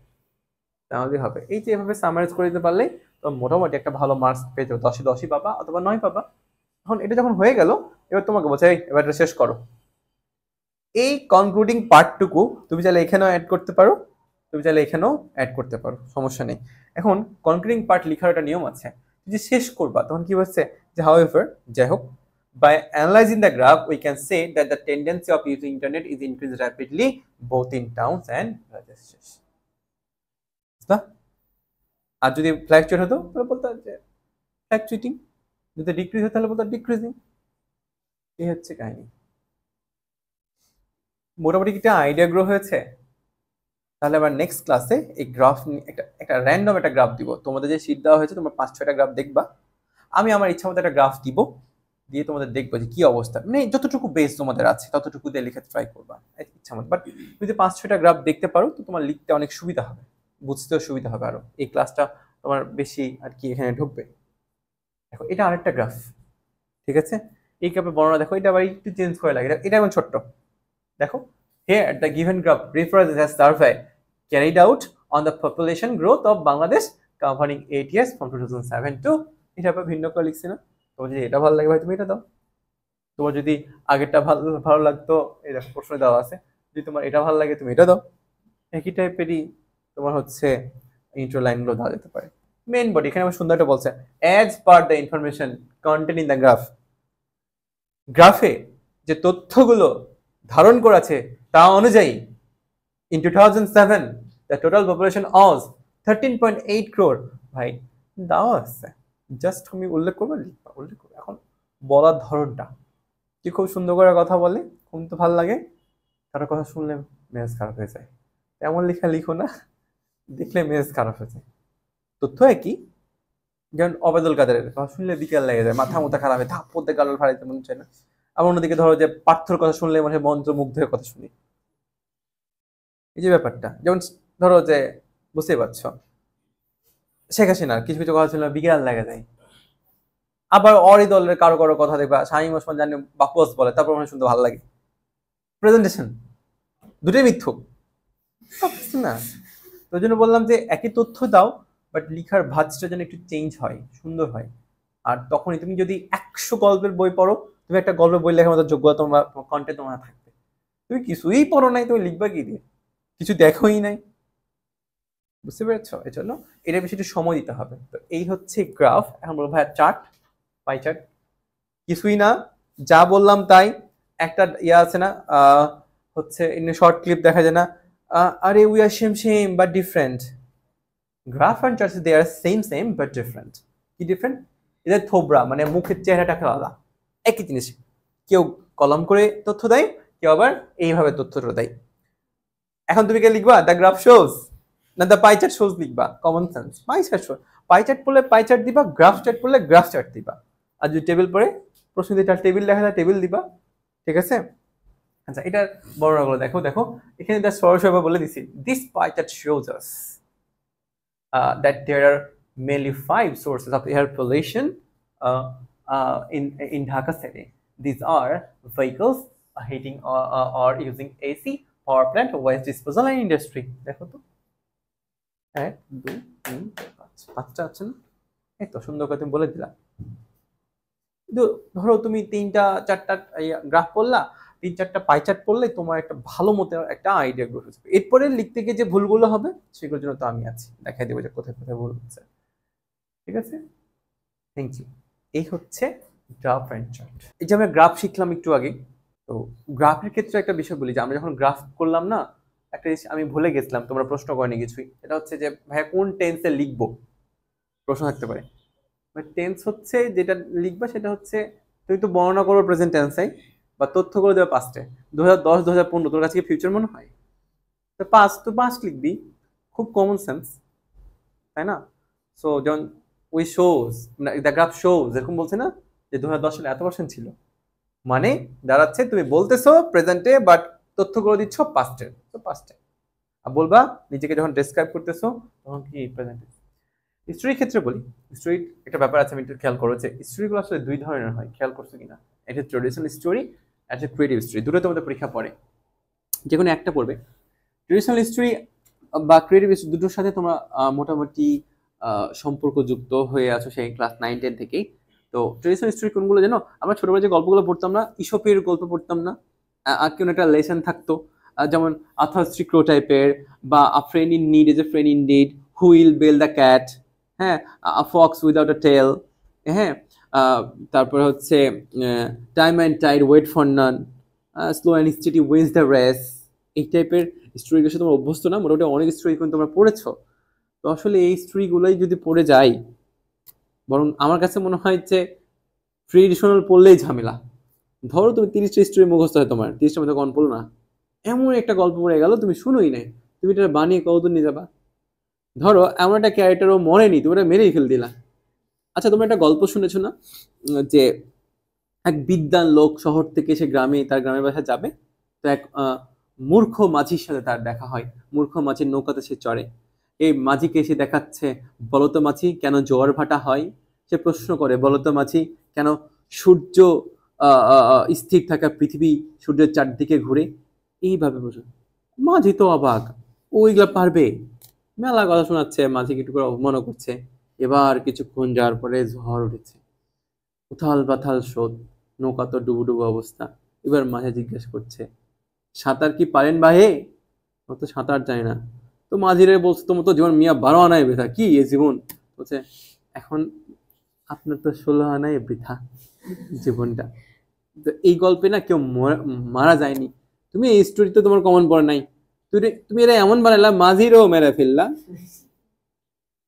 তাহলে হবে। এই যে এভাবে সামারাইজ করে দিতে পারলে তো মোটামুটি একটা ভালো মার্কস পেয়ে যাবে, 10 10ই পাবা অথবা 9 পাবা। এখন এটা যখন হয়ে গেল, এবার তোমাকে বোঝাই এবার এটা শেষ করো। এই কনক্লুডিং পার্টটুকু তুমি চাইলে এখানেও অ্যাড করতে পারো, তুমি চাইলে এখানেও অ্যাড করতে পারো, সমস্যা নেই। এখন কনক্লুডিং পার্ট লেখার একটা নিয়ম আছে, যে শেষ করবা তখন কি হচ্ছে যে হাউএভার, যাই হোক, by analyzing the graph we can say that the tendency of using internet is increased rapidly both in towns and villages. আর যদি ফ্ল্যাকচুয়েট হতো তাহলে বলতো যে ফ্ল্যাকচুয়েটিং, যদি ডিক্রিজ হতো তাহলে বলতো ডিক্রিজিং। এই হচ্ছে কাহিনী। মোটামুটি একটা আইডিয়া গ্রো হয়েছে। তাহলে আবার নেক্সট ক্লাসে এই গ্রাফ একটা র্যান্ডম একটা গ্রাফ দিব, তোমাদের যে শীট দেওয়া হয়েছে তোমরা 5-6টা গ্রাফ দেখবা, আমি আমার ইচ্ছা মতো একটা গ্রাফ দিব, দিয়ে তোমাদের দেখবো যে কি অবস্থা, মানে যতটুকু বেস তোমাদের আছে ততটুকু দিয়ে লিখে ট্রাই করবা ইচ্ছা মতো। বাট যদি 5-6টা গ্রাফ দেখতে পারো তো তোমার লিখতে অনেক সুবিধা হবে, বুঝতেও সুবিধা হবে, আরো এই ক্লাসটা তোমার বেশি আর কি এখানে ঢুকবে। দেখো এটা আরেকটা গ্রাফ, ঠিক আছে? এই গ্রাফের বর্ণনা দেখো, এটা আবার একটু চেঞ্জ করে লাগে, এটা এখন ছোট্ট। দেখো here the given graph refers to a survey carried out on the population growth of Bangladesh covering 8 years from 2007 to, এটা আবার ভিন্ন করে লিখছি না। তোমার যদি এটা ভালো লাগে ভাই তুমি এটা দাও, তোমার যদি আগেরটা ভালো লাগতো এই দেখো প্রশ্ন দেওয়া আছে, যদি তোমার এটা ভালো লাগে তুমি এটা দাও। একই টাইপেরই তোমার হচ্ছে ইন্ট্রো লাইনগুলো দেওয়া যেতে পারে। মেইন বডি এখানে আমার সুন্দর একটা বলছে as per the information contained in the graph, গ্রাফে যে তথ্যগুলো ধারণ করেছে তা অনুযায়ী in 2007 the total population was 13.8 crore। ভাই দাও আছে, জাস্ট তুমি উল্লেখ করবে, লিখবা, উল্লেখ করবে। এখন বলার ধরনটা কি খুব সুন্দর করে কথা বলে, খুব তো ভালো লাগে, কারো কথা শুনলে মেজাজ খারাপ হয়ে যায়, তেমন লেখা লিখো না, দেখলে মেজাজ খারাপ হয়ে যায়। তথ্য একই, যেমন অবেদুল কাদেরের কথা শুনলে বিকেল লেগে যায়, মাথা মুথা খারাপ হয়, ধাপ পড়তে গাল ফাড়াইতে মনে চায় না। আবার অন্যদিকে ধরো যে পার্থর কথা শুনলে মানে মন্ত্রমুগ্ধের কথা শুনি, এই যে ব্যাপারটা, যেমন ধরো যে বুঝতেই পারছো শেখ হাসিনার কিছু কিছু কথা শুনলে বিকেল লেগে যায়। আবার অরি দলের কারো কারো কথা দেখবা শামীম ওসমান জানি বাকওয়াস বলে, তারপর মনে শুনতে ভালো লাগে। প্রেজেন্টেশন দুটোই মিথ্যুক না, তো জন্য বললাম যে একই তথ্য দাও, বাট লিখার ভাঁজটা যেন একটু চেঞ্জ হয়, সুন্দর হয়। আর তখনই তুমি যদি 100 গল্পের বই পড়ো, তুমি একটা গল্পের বই লেখার মতো যোগ্যতা তোমার কন্টেন্ট তোমার থাকবে। তুমি কিছুই পড়ো নাই, তুমি লিখবা কি দিয়ে, কিছু দেখোই নাই, বুঝতে পেরেছো? এই জন্য এটা বেশি একটু সময় দিতে হবে। তো এই হচ্ছে গ্রাফ। এখন বলবো ভাই চার্ট, পাই চার্ট, কিছুই না, যা বললাম তাই। একটা ইয়ে আছে না, হচ্ছে শর্ট ক্লিপ দেখা যায় না, আরে we are same same but different. Graph and charts they are same same but different. কি ডিফারেন্ট? এদের থোবরা মানে মুখের চেহারাটা আলাদা, একই জিনিস। কেউ কলম করে তথ্য দেয়, কেউ আবার এইভাবে তথ্যটা দেয়। এখন তুমি কে লিখবা দ্য গ্রাফ শোজ, না দ্য পাই চার্ট শোজ লিখবা, কমন সেন্স। পাই চার্ট পড়লে পাই চার্ট দিবা, গ্রাফ চার্ট পড়লে গ্রাফ চার্ট দিবা, আর যদি টেবিল পড়ে প্রশ্ন দিয়ে টেবিল লেখা যায় টেবিল দিবা, ঠিক আছে। আচ্ছা এটার বর্ণনাগুলো দেখো, দেখো এখানে যা সরাসরি বলে দিছি, this pie chart shows us that there are mainly 5 sources of air pollution in Dhaka city. These are vehicles, heating or using AC, power plant, waste disposal and industry. দেখো তো 1 2 3 4 5টা আছে না, এই তো সুন্দর করে তুমি বলে দিলা। কিন্তু ধরো তুমি 3টা 4টা গ্রাফ পড়লা, 3-4টা পাই চার্ট পড়লে তোমার একটা ভালো মতো একটা আইডিয়া গ্রোথ হচ্ছে। এরপরে লিখতে গিয়ে যে ভুলগুলো হবে সেগুলোর জন্য তো আমি আছি, দেখাই দেবো যে কোথায় কোথায় ভুল হচ্ছে, ঠিক আছে। Thank you. এই হচ্ছে গ্রাফ অ্যান্ড চার্ট। এই যে আমরা গ্রাফ শিখলাম একটু আগে, তো গ্রাফের ক্ষেত্রে একটা বিষয় বলি যে আমরা যখন গ্রাফ করলাম না, একটা জিনিস আমি ভুলে গেছিলাম, তোমরা প্রশ্ন করেনি কিছুই, এটা হচ্ছে যে ভাইয়া কোন টেন্সে লিখবো, প্রশ্ন থাকতে পারে। টেন্স হচ্ছে যেটা লিখবা সেটা হচ্ছে তুমি তো বর্ণনা করো প্রেজেন্ট টেন্সে বা তথ্য করে দেবে পাস্টে, 2010 2015 তোর কাছে কি ফিউচার মনে হয়? তো পাস্ট লিখবি, খুব কমন সেন্স, তাই না? সো যেমন we shows, the graph shows, এরকম বলছে না যে 2010 সালে এত পার্সেন্ট ছিল, মানে দাঁড়াচ্ছে তুমি বলতেছো প্রেজেন্টে বাট তথ্য করে দিচ্ছ পাস্টে, তো পাস্টে আর বলবা নিজেকে যখন ডেসক্রাইব করতেছো তখন কি প্রেজেন্টে। হিস্ট্রির ক্ষেত্রে বলি, হিস্ট্রির একটা ব্যাপার আছে, আমি একটু খেয়াল করো যে হিস্ট্রিগুলো আসলে 2 ধরনের হয়, খেয়াল করছো কিনা। একটা ট্রেডিশনাল স্টোরি, একটা ক্রিয়েটিভ স্টোরি, দুটো তোমাদের পরীক্ষা পড়ে, যে কোনো একটা পড়বে। ট্রেডিশনাল হিস্ট্রি বা ক্রিয়েটিভ হিস্ট্রি দুটোর সাথে তোমরা মোটামুটি সম্পর্কযুক্ত হয়ে আছো সেই ক্লাস 9-10 থেকেই। তো ট্রেডিশনাল হিস্ট্রি কোনগুলো জানো? আমরা ছোটবেলায় যে গল্পগুলো পড়তাম না, ইসপের গল্প পড়তাম না, আর কোনো একটা লেসন থাকতো, যেমন আর্থার সি ক্রো টাইপের, বা a friend in need is a friend indeed, who will bell the cat, হ্যাঁ, a fox without a tail, হ্যাঁ, তারপরে হচ্ছে time and tide wait for none, slow and steady wins the race. এই টাইপের স্টোরিগুলোর সাথে তোমরা অভ্যস্ত না, মোটামুটি অনেক স্টোরি কিন্তু তোমরা পড়েছো। তো আসলে এই স্টোরিগুলোই যদি পড়ে যাই, বরং আমার কাছে মনে হয় যে ট্রেডিশনাল পড়লেই ঝামেলা। ধরো তুমি 30টা স্টোরি মুখস্থ হয় তোমার, 30টার মধ্যে কন পড়ো না, এমন একটা গল্প পড়ে গেল তুমি শুনোই নাই, তুমি এটা বানিয়ে কতদূর নিয়ে যাবা? ধরো এমন একটা ক্যারেক্টারও মরেনি, তুমি এটা মেরেই ফেল দিলা। আচ্ছা তোমরা একটা গল্প শুনেছো না, যে এক বিদ্বান লোক শহর থেকে সে গ্রামে, তার গ্রামের বাসায় যাবে, তো এক মূর্খ মাঝির সাথে তার দেখা হয়, মূর্খ মাঝির নৌকাতে সে চড়ে। এই মাঝিকে এসে দেখাচ্ছে, বলতো মাঝি কেন জোয়ার ভাটা হয়? সে প্রশ্ন করে, বলতো মাঝি কেন সূর্য স্থির থাকা পৃথিবী সূর্যের চারদিকে ঘুরে? এইভাবে প্রশ্ন। মাঝি তো অবাক, ওইগুলা পারবে? মেলা কথা শোনাচ্ছে, মাঝিকে একটু করে অপমানও করছে। এবার কিছুক্ষণ যাওয়ার পরে ঝড় উঠেছে, উথাল পাথাল স্রোত, নৌকা তো ডুবু ডুবু অবস্থা। এবার মাঝে জিজ্ঞেস করছে, সাঁতার কি পারেন ভাইয়ে? ও তো সাঁতার জানে না। তো মাঝিরে বলছে, তোমার তো জীবন মিয়া 12 আনায় বৃথা, কি এ জীবন? বলছে, এখন আপনার তো 16 আনায় বৃথা জীবনটা। তো এই গল্পে না কেউ মারা যায়নি, তুমি এই স্টোরি তো তোমার কমন পড়ে নাই, তুমি এরা এমন বানাইলা মাঝিরও মেরে ফেললা,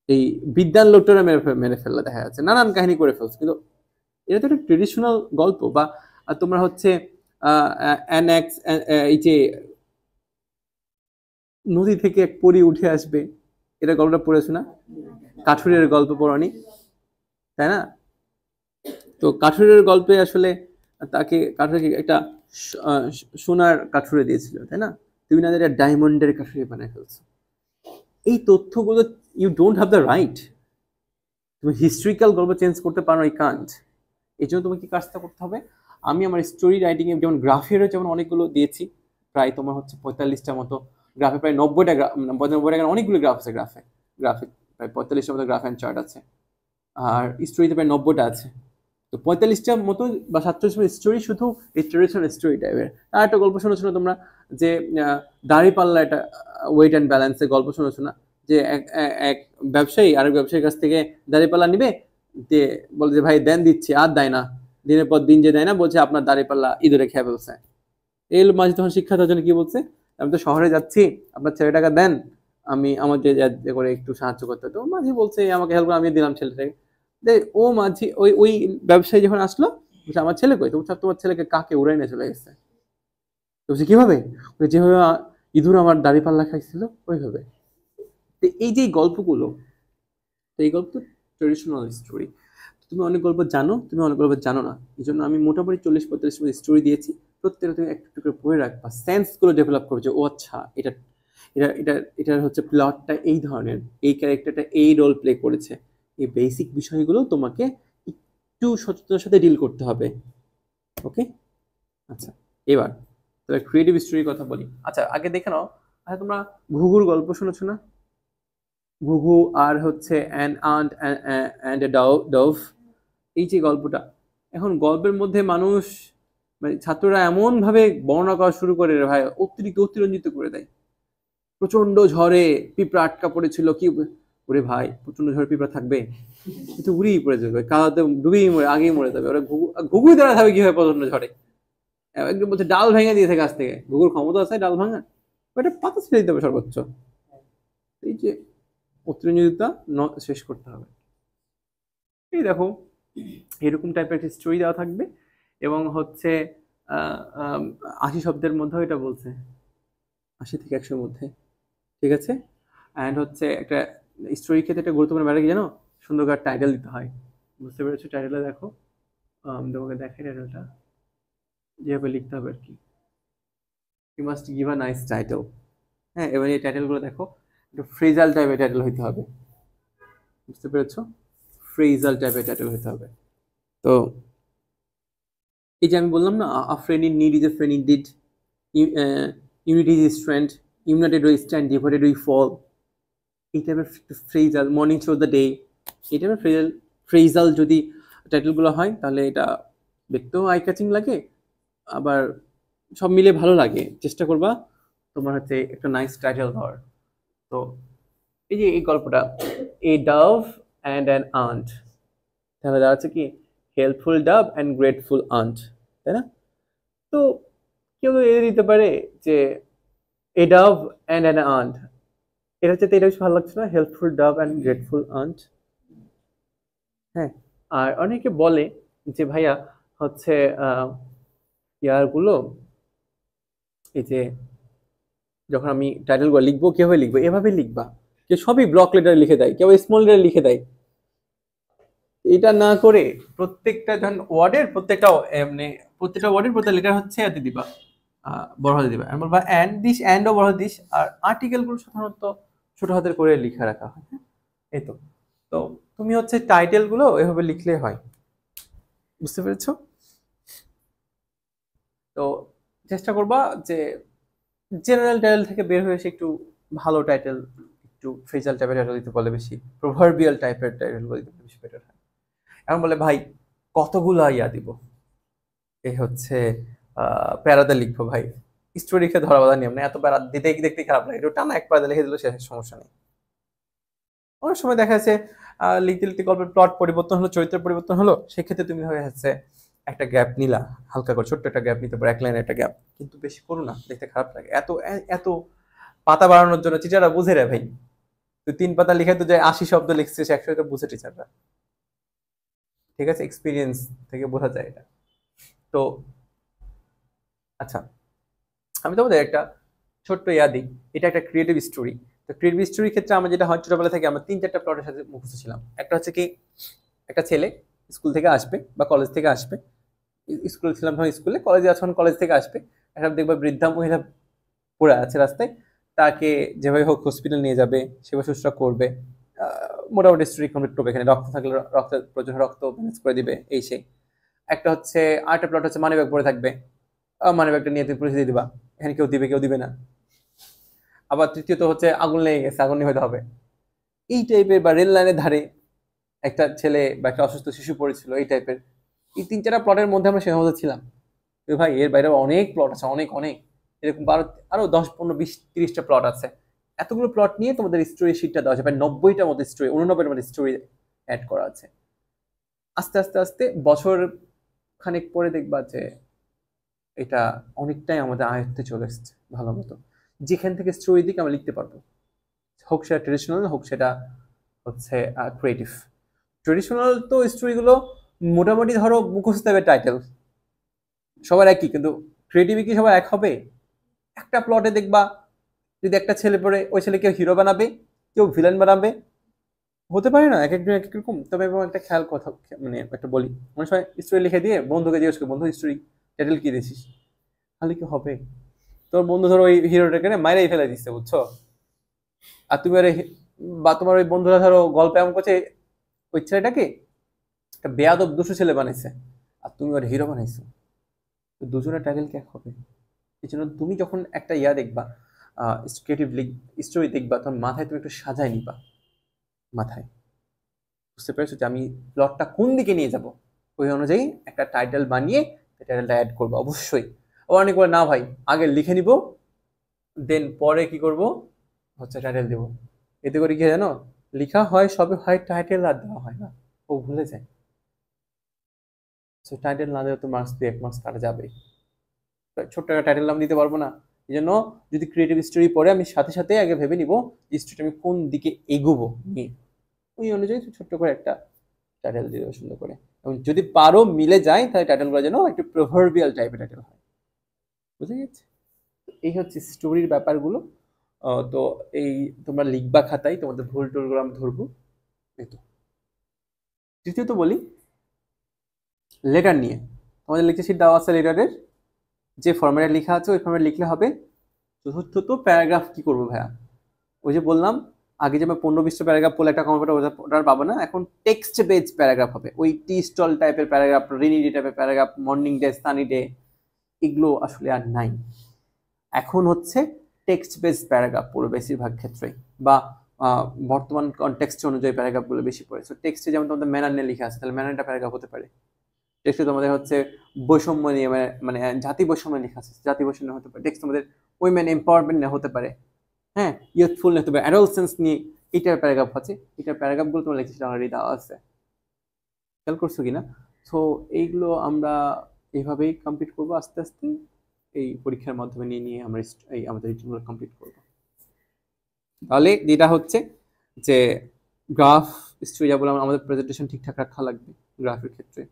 এই বিদ্যান লোকটারা মেরে ফেললা, দেখা যাচ্ছে নানান কাহিনী করে ফেলছে। কিন্তু এটা তো একটা ট্রেডিশনাল গল্প। বা তোমরা হচ্ছে অ্যানেক্স, এই যে নদী থেকে এক পরী উঠে আসবে, এটা গল্পটা পড়েছো না? কাঠুরের গল্প পড়নি, তাই না? তো কাঠুরের গল্পে আসলে তাকে কাঠুরে একটা সোনার কাঠুরে দিয়েছিল, তাই না? তুমি না এটা ডায়মন্ডের কাঠুরে বানায় ফেলছো। এই তথ্যগুলো you don't have the right. তুমি হিস্ট্রিক্যাল গল্প চেঞ্জ করতে পারো, এই কান্ট। এই জন্য তোমাকে কি কাজটা করতে হবে? আমি আমার স্টোরি রাইটিংয়ে যেমন গ্রাফেরও যেমন অনেকগুলো দিয়েছি, প্রায় তোমার হচ্ছে 45টার মতো গ্রাফে, প্রায় 90টা 95টা, অনেকগুলো গ্রাফ আছে গ্রাফে প্রায় 45টার মতো গ্রাফ অ্যান্ড চার্ট আছে, আর স্টোরিতে প্রায় 90টা আছে। তো 45টার মতো বা 47 স্টোরি শুধু এই ট্রেডিশনাল স্টোরি টাইপের। আর একটা গল্প শুনেছো না তোমরা, যে দাঁড়িপাল্লা, একটা ওয়েট অ্যান্ড ব্যালেন্সের গল্প শুনেছো না? যে এক ব্যবসায়ী আরেক ব্যবসায়ীর কাছ থেকে দাঁড়িপাল্লা নিবে, দিয়ে বলে যে ভাই দেন, দিচ্ছি, আর দেয় না, দিনের পর দিন যে দেয় না, বলছে আপনার দাঁড়িপাল্লা ইঁদুরে খেয়ে ফেলছে। এই মাঝে তখন শিক্ষা দেওয়ার জন্য কি বলছে, আমি তো শহরে যাচ্ছি, আপনার ছেলে টাকা দেন, আমি আমাকে করে একটু সাহায্য করতে। তো মাঝি বলছে আমাকে হেল্প করে, আমি দিলাম ছেলেটাকে। ও মাঝি ওই ওই ব্যবসায়ী যখন আসলো, বলছে আমার ছেলে কই? তো বলছে তোমার ছেলেকে কাকে উড়াই নিয়ে চলে গেছে। তো বলছে কিভাবে? যেভাবে ইঁদুর আমার দাড়িপাল্লা খাইছিল ওইভাবে। তো এই যে গল্পগুলো, তো এই গল্প তো ট্রেডিশনাল স্টোরি। তুমি অনেক গল্প জানো, তুমি অনেক গল্প জানো না, এই জন্য আমি মোটামুটি 40-45 স্টোরি দিয়েছি। প্রত্যেকটা তুমি একটু একটু করে পড়ে রাখবা, সেন্সগুলো ডেভেলপ করবে যে ও আচ্ছা এটা এটা এটা এটার হচ্ছে প্লটটা এই ধরনের, এই ক্যারেক্টারটা এই রোল প্লে করেছে। এই বেসিক বিষয়গুলো তোমাকে একটু সচেতনতার সাথে ডিল করতে হবে। ওকে, আচ্ছা এবার তাহলে ক্রিয়েটিভ স্টোরির কথা বলি। আচ্ছা আগে দেখে নাও, আচ্ছা তোমরা ঘুঘুর গল্প শুনেছো না? ঘুঘু আর হচ্ছে an ant and a dove, এই যে গল্পটা, এখন গল্পের মধ্যে মানুষ মানে ছাত্ররা এমন ভাবে বর্ণনা করা শুরু করে রে ভাই, অতিরঞ্জিত করে দেয়। প্রচন্ড ঝড়ে পিঁপড়া আটকা পড়েছিল, কি ওরে ভাই প্রচন্ড ঝড়ে পিঁপড়া থাকবে? কিন্তু উড়েই পড়ে যাবে, কাদাতে ডুবেই মরে আগেই মরে যাবে। ওরা ঘুঘুই দাঁড়া থাকবে কিভাবে প্রচন্ড ঝড়ে? একদম বলছে ডাল ভেঙে দিয়েছে গাছ থেকে, ঘুঘুর ক্ষমতা আছে ডাল ভাঙা? ওটা পাতা ছেড়ে দিতে হবে সর্বোচ্চ। এই যে অতিরঞ্জিততা শেষ করতে হবে। এই দেখো এরকম টাইপের একটা স্টোরি দেওয়া থাকবে, এবং হচ্ছে 80 শব্দের মধ্যেও এটা বলছে, 80 থেকে 100-র মধ্যে, ঠিক আছে। অ্যান্ড হচ্ছে একটা স্টোরির ক্ষেত্রে একটা গুরুত্বপূর্ণ ব্যাপার কি জানো, সুন্দর করে টাইটেল দিতে হয়। বুঝতে পেরেছো? টাইটেলটা দেখো, তোমাকে দেখাই টাইটেলটা যেভাবে লিখতে হবে আর কি। You must give a nice title. হ্যাঁ, এবার এই টাইটেলগুলো দেখো একটু ফ্রেজাল টাইপের টাইটেল হইতে হবে। বুঝতে পেরেছো? ফ্রেজাল টাইপের টাইটেল হইতে হবে। তো এই যে আমি বললাম না, a friend in need is a friend indeed, unity is strength, united we stand, divided we fall. এই টাইপের phrasal, morning through the day, এই টাইপের ফ্রেজাল যদি টাইটেলগুলো হয় তাহলে এটা দেখতেও আই ক্যাচিং লাগে, আবার সব মিলে ভালো লাগে। চেষ্টা করবা তোমার হচ্ছে একটা নাইস টাইটেল দেওয়ার। তো এই যে এই গল্পটা, a dove and an ant, তাহলে দাঁড়াচ্ছে কি helpful dove and grateful ant, তাই না? তো কেউ এ দিতে পারে যে a dove and an ant, এটা হচ্ছে এটা বেশি ভালো লাগছে না, helpful dove and grateful ant. হ্যাঁ, আর অনেকে বলে যে ভাইয়া হচ্ছে ইয়ারগুলো, এই যে যখন আমি টাইটেলগুলো লিখবো কিভাবে লিখবো, এভাবে লিখবা। কেউ সবই ব্লক লেটার লিখে দেয়, কেউ স্মল লেটার লিখে দেয়। এটা না করে প্রত্যেকটা যখন ওয়ার্ডের প্রত্যেকটা মানে প্রত্যেকটা ওয়ার্ডের প্রত্যেকটা লেটার হচ্ছে এতে দিবা, বড় হাতে দিবা। আমি বলবা অ্যান্ড দিস, অ্যান্ডও বড় হাতে দিস, আর আর্টিকেলগুলো সাধারণত ছোট হাতের করে লিখে রাখা হয়। হ্যাঁ, এই তো। তো তুমি হচ্ছে টাইটেলগুলো এভাবে লিখলে হয়। বুঝতে পেরেছো? তো চেষ্টা করবা যে জেনারেল টাইটেল থেকে বের হয়ে এসে একটু ভালো টাইটেল, একটু ফ্রেজাল টাইপের টাইটেল দিতে বলে বেশি, প্রভার্বিয়াল টাইপের টাইটেলগুলো দিতে বেশি বেটার হয়। এখন বলে ভাই কতগুলো ইয়া দিব, এই হচ্ছে প্যারাতে লিখবো ভাই, স্টোরি লিখে ধরা বাঁধা নিয়ম না, এত প্যারা দিতে দেখতে খারাপ লাগে, একটু টানা এক প্যারাতে লিখে দিল শেষ, সমস্যা নেই। অনেক সময় দেখা যাচ্ছে লিখতে লিখতে গল্পের প্লট পরিবর্তন হলো, চরিত্রের পরিবর্তন হলো, সেক্ষেত্রে তুমি হয়ে যাচ্ছে একটা গ্যাপ নিলা, হালকা করে ছোট্ট একটা গ্যাপ নিতে পারো, এক লাইনে একটা গ্যাপ, কিন্তু বেশি করো না, দেখতে খারাপ লাগে। এত এত পাতা বাড়ানোর জন্য টিচাররা বুঝে রে ভাই, তুই 3 পাতা লিখে তো যায় 80 শব্দ লিখছিস, 100 এটা বুঝে টিচাররা, ঠিক আছে, এক্সপিরিয়েন্স থেকে বোঝা যায় এটা। তো আচ্ছা, আমি তোমাদের একটা ছোট্ট ইয়া দিই, এটা একটা ক্রিয়েটিভ স্টোরি। তো ক্রিয়েটিভ স্টোরির ক্ষেত্রে আমার যেটা হয়, ছোটবেলা থেকে আমার 3-4টা প্লটের সাথে মুখস্থ ছিলাম। একটা হচ্ছে কি, একটা ছেলে স্কুল থেকে আসবে বা কলেজ থেকে আসবে, স্কুলে ছিলাম তখন স্কুলে, কলেজে আছে কলেজ থেকে আসবে, একটা দেখবা বৃদ্ধা মহিলা পড়ে আছে রাস্তায়, তাকে যেভাবে হোক হসপিটাল নিয়ে যাবে, সেবা শুশ্রূষা করবে, মোটামুটি স্টোরি কমপ্লিট করবে। এখানে রক্ত থাকলে রক্ত প্রয়োজন রক্ত ম্যানেজ করে দিবে, এই সেই। একটা হচ্ছে আরেকটা প্লট হচ্ছে মানি ব্যাগ পড়ে থাকবে, মানি ব্যাগটা নিয়ে তুমি পুলিশে দিয়ে দিবা, এখানে কেউ দিবে কেউ দিবে না। আবার তৃতীয়ত হচ্ছে আগুন লেগে গেছে, আগুন নিভাতে হবে, এই টাইপের। বা রেল লাইনের ধারে একটা ছেলে বা একটা অসুস্থ শিশু পড়েছিল, এই টাইপের। এই 3-4টা প্লটের মধ্যে আমরা সের মধ্যে ছিলাম। ভাই এর বাইরে অনেক প্লট আছে, অনেক অনেক, এরকম আরো 10-15-20-30টা প্লট আছে। এতগুলো প্লট নিয়ে তোমাদের স্টোরি শিটটা দেওয়া আছে, প্রায় 90টার মধ্যে স্টোরি, 89টার মধ্যে স্টোরি অ্যাড করা আছে। আস্তে আস্তে আস্তে বছর খানিক পরে দেখবা যে এটা অনেকটাই আমাদের আয়ত্তে চলে এসছে ভালো মতো, যেখান থেকে স্টোরি দিকে আমরা লিখতে পারবো, হোক সেটা ট্রেডিশনাল, হোক সেটা হচ্ছে ক্রিয়েটিভ। ট্রেডিশনাল তো স্টোরিগুলো মোটামুটি ধরো মুখস্থ হবে টাইটেল, সবার একই, কিন্তু ক্রিয়েটিভিটি কি সবার এক হবে? একটা প্লটে দেখবা যদি একটা ছেলে পড়ে, ওই ছেলেকে হিরো বানাবে, কেউ ভিলেন বানাবে, হতে পারে না, এক একজন এক এক রকম। তবে এবং একটা খেয়াল কথা, মানে একটা বলি, অনেক সময় স্টোরি লিখে দিয়ে বন্ধুকে জিজ্ঞেস করি, বন্ধু স্টোরি টাইটেল কি দিয়েছিস, তাহলে কি হবে? তোর বন্ধু ধরো ওই হিরোটাকে মাইরাই ফেলে দিচ্ছে, বুঝছো? আর তুমি ওর বা তোমার ওই বন্ধুরা ধরো গল্পে এমন করছে ওই ছেলেটাকে একটা বেয়াদব দুষ্টু ছেলে বানাইছে, আর তুমি ওর হিরো বানাইছো, তো দুজনের টাইটেল কি এক হবে? এই জন্য তুমি যখন একটা দেখবা, ক্রিয়েটিভ স্টোরি দেখবা, তখন মাথায় তুমি একটু সাজায় নিবা, মাথায় বুঝতে পেরেছো যে আমি প্লটটা কোন দিকে নিয়ে যাব, ওই অনুযায়ী একটা টাইটেল বানিয়ে টাইটেলটা অ্যাড করবো অবশ্যই। আবার অনেক বলে, না ভাই আগে লিখে নিব, দেন পরে কি করব, হচ্ছে টাইটেল দেবো। এতে করে কি হয় জানো, লেখা হয় সবে হয়, টাইটেল আর দেওয়া হয় না, ও ভুলে যায়। সো টাইটেল না দেওয়া তো মার্কস 2-1 মার্কস কাটা যাবে, ছোট্ট একটা টাইটেল নাম দিতে পারবো না। এই জন্য যদি ক্রিয়েটিভ স্টোরি পড়ে, আমি সাথে সাথে আগে ভেবে নিব স্টোরিটা আমি কোন দিকে এগোবো নিয়ে, ওই অনুযায়ী ছোট্ট করে একটা টাইটেল দিয়ে দেবো সুন্দর করে। এবং যদি পারো মিলে যায়, তাহলে টাইটেলগুলো যেন একটু প্রভার্বিয়াল টাইপের টাইটেল হয়, বুঝে গেছে? এই হচ্ছে স্টোরির ব্যাপারগুলো। তো এই তোমরা লিখবা খাতায়, তোমাদের ভুল টুলগুলো আমি ধরবো। এই তো তৃতীয়ত বলি লেটার নিয়ে। তোমাদের লেকচার শিট দেওয়া আছে লেটারের, যে ফরম্যাটে লেখা আছে ওই ফরম্যাটে লিখলে হবে। চতুর্থত প্যারাগ্রাফ কি করবো ভাইয়া, ওই যে বললাম আগে যে আমি 15-20টা প্যারাগ্রাফ বলে একটা কম্পিউটার, ওটা আর পাবো না, এখন টেক্সট বেজ প্যারাগ্রাফ হবে। ওই টি স্টল টাইপের প্যারাগ্রাফ, রেনি ডে টাইপের paragraph, morning day, sunny day, এগুলো আসলে আর নাই। এখন হচ্ছে টেক্সট বেস প্যারাগ্রাফ পুরো বেশিরভাগ ক্ষেত্রেই, বা বর্তমান কনটেক্সট অনুযায়ী প্যারাগ্রাফগুলো বেশি পড়ে। সো টেক্সটে যেমন তোমাদের ম্যানার নিয়ে লেখা আছে, তাহলে ম্যানারটা প্যারাগ্রাফ হতে পারে। টেক্সটে তোমাদের হচ্ছে বৈষম্য নিয়ে, মানে জাতি বৈষম্য লেখা আছে, জাতি বৈষম্য হতে পারে। টেক্সট তোমাদের উইমেন এম্পাওয়ারমেন্ট নিয়ে হতে পারে, হ্যাঁ, ইউথফুল নিয়ে হতে পারে, অ্যাডোলসেন্স নিয়ে, এটার প্যারাগ্রাফ আছে। এটার প্যারাগ্রাফগুলো তোমার লেকচারে অলরেডি দেওয়া আছে, খেয়াল করছো কিনা? সো এইগুলো আমরা এইভাবেই কমপ্লিট করবো আস্তে আস্তে, এই পরীক্ষার মাধ্যমে নিয়ে নিয়ে আমরা এই আমাদের রিটেনগুলো কমপ্লিট করবো। তাহলে যেটা হচ্ছে যে গ্রাফ স্টোরি, যা বললাম, আমাদের প্রেজেন্টেশন ঠিকঠাক রাখা লাগবে। গ্রাফের ক্ষেত্রে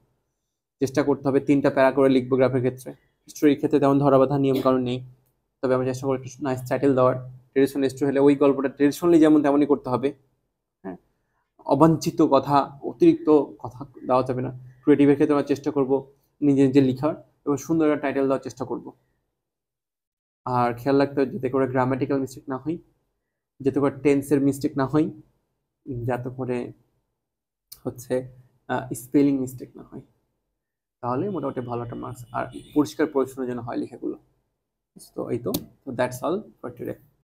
চেষ্টা করতে হবে 3টা প্যারা করে লিখবো গ্রাফের ক্ষেত্রে। স্টোরির ক্ষেত্রে তেমন ধরাবাধা নিয়ম কারণ নেই, তবে আমরা চেষ্টা করি একটু নাইস টাইটেল দেওয়ার। ট্রেডিশনাল স্টোরি হলে ওই গল্পটা ট্রেডিশনালি যেমন তেমনই করতে হবে, হ্যাঁ, অবাঞ্ছিত কথা, অতিরিক্ত কথা দেওয়া যাবে না। ক্রিয়েটিভের ক্ষেত্রে আমরা চেষ্টা করবো নিজে নিজে লিখার, এবং সুন্দর একটা টাইটেল দেওয়ার চেষ্টা করব। আর খেয়াল রাখতে হবে যাতে করে গ্রামাটিক্যাল মিস্টেক না হয়, যাতে করে টেন্সের মিস্টেক না হয়, যাতে করে হচ্ছে স্পেলিং মিস্টেক না হয়, তাহলে মোটামুটি ভালো একটা মার্কস আর পরিষ্কার পরিচ্ছন্ন যেন হয় লেখাগুলো। তো এই তো দ্যাটস অল ফর টুডে।